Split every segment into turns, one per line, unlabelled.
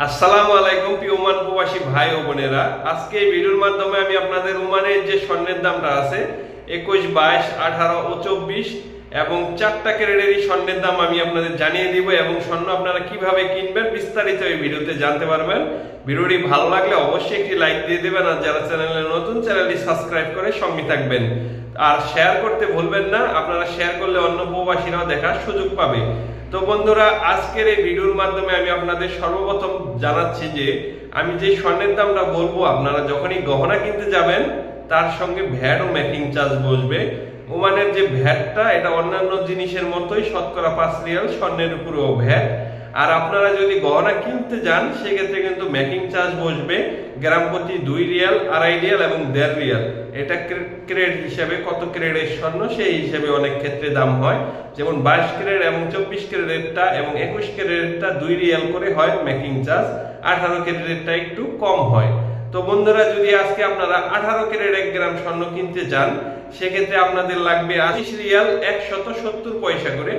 আসসালামু আলাইকুম প্রিয় ওমান প্রবাসী ভাই ও বোনেরা, আজকে এই ভিডিওর মাধ্যমে আমি আপনাদের ওমানের যে স্বর্ণের দামটা আছে 21, 22, 18 ও 24 এবং 4টা ক্যারেটেরই স্বর্ণের দাম আমি আপনাদের জানিয়ে দিব এবং স্বর্ণ আপনারা কিভাবে কিনবেন বিস্তারিত এই ভিডিওতে জানতে পারবেন। ভিডিওটি ভালো লাগলে অবশ্যই একটি লাইক দিয়ে দেবেন, আর যারা চ্যানেলে নতুন চ্যানেলটি সাবস্ক্রাইব করে সঙ্গে থাকবেন। আর শেয়ার করতে ভুলবেন না, আপনারা শেয়ার করলে অন্য প্রবাসীরাও দেখার সুযোগ পাবে। তো বন্ধুরা, আজকের এই ভিডিওর মাধ্যমে আমি আপনাদের সর্বপ্রথম জানাচ্ছি যে আমি যে স্বর্ণের দামটা বলবো, আপনারা যখনই গহনা কিনতে যাবেন তার সঙ্গে ভ্যাট ও মেকিং চার্জ বসবে। ওমানের যে ভ্যাটটা, এটা অন্যান্য জিনিসের মতোই শতকরা 5 রিয়াল, স্বর্ণের উপরেও ভ্যাট। আর আপনারা যদি গহনা কিনতে যান সেক্ষেত্রে কিন্তু মেকিং চার্জ বসবে গ্রাম প্রতি 2 রিয়াল, 2.5 রিয়াল এবং 1.5 রিয়াল। এটা ক্যারেট হিসাবে, কত ক্যারেটের স্বর্ণ সেই হিসাবে অনেক ক্ষেত্রে দাম হয়। যেমন 22 ক্যারেট এবং 24 ক্যারেটেরটা এবং 21 ক্যারেটেরটা 2 রিয়াল করে হয় মেকিং চার্জ, 18 ক্যারেটেরটা একটু কম হয়। তো বন্ধুরা, যদি আজকে আপনারা 18 ক্যারেট 1 গ্রাম স্বর্ণ কিনতে চান সেক্ষেত্রে আপনাদের লাগবে 80 রিয়াল 170 পয়সা করে।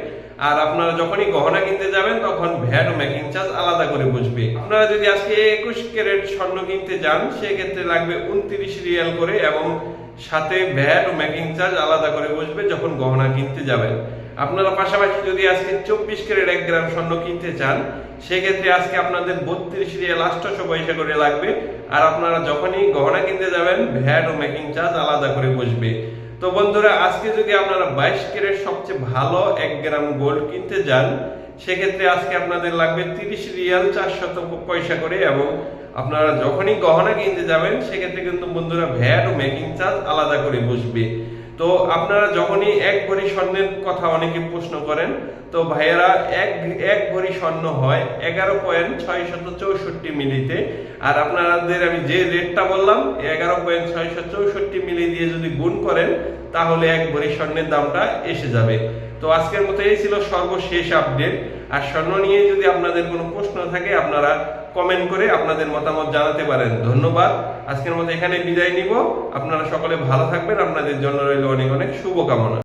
আর আপনারা যখনই গহনা কিনতে যাবেন তখন ভ্যাট ও মেকিং চার্জ আলাদা করে বসবে। আপনারা যদি আজকে 21 ক্যারেট স্বর্ণ কিনতে যান সেক্ষেত্রে লাগবে 29 রিয়াল করে এবং সাথে ভ্যাট ও মেকিং চার্জ আলাদা করে বসবে যখন গহনা কিনতে যাবেন। আপনারা পাশাপাশি যদি আজকে 24 ক্যারেট 1 গ্রাম স্বর্ণ কিনতে চান সেক্ষেত্রে আজকে আপনাদের 32 রিয়াল 800 পয়সা করে লাগবে। আর আপনারা যখনই গহনা কিনতে যাবেন ভ্যাট ও মেকিং চার্জ আলাদা করে বসবে। তো বন্ধুরা, আজকে যদি আপনারা 22 ক্যারেট সবচেয়ে ভালো 1 গ্রাম গোল্ড কিনতে যান সেক্ষেত্রে আজকে আপনাদের লাগবে 30 রিয়াল 400 পয়সা করে এবং আপনারা যখনই গহনা কিনতে যাবেন সেক্ষেত্রে কিন্তু বন্ধুরা ভ্যাট ও মেকিং চার্জ আলাদা করে বসবে। তো আপনারা যখনই 1 ভরি স্বর্ণের কথা অনেকে প্রশ্ন করেন, তো ভাইয়েরা এক ভরি স্বর্ণ হয় 11.664 মিলিতে। আর আপনাদের আমি যে রেটটা বললাম 11.664 মিলি দিয়ে যদি গুণ করেন তাহলে 1 ভরি স্বর্ণের দামটা এসে যাবে। তো আজকের মতো এই ছিল সর্বশেষ আপডেট। আর স্বর্ণ নিয়ে যদি আপনাদের কোনো প্রশ্ন থাকে আপনারা কমেন্ট করে আপনাদের মতামত জানাতে পারেন। ধন্যবাদ। আজকের মতো এখানে বিদায় নিব। আপনারা সকলে ভালো থাকবেন। আপনাদের জন্য রইল অনেক অনেক শুভকামনা।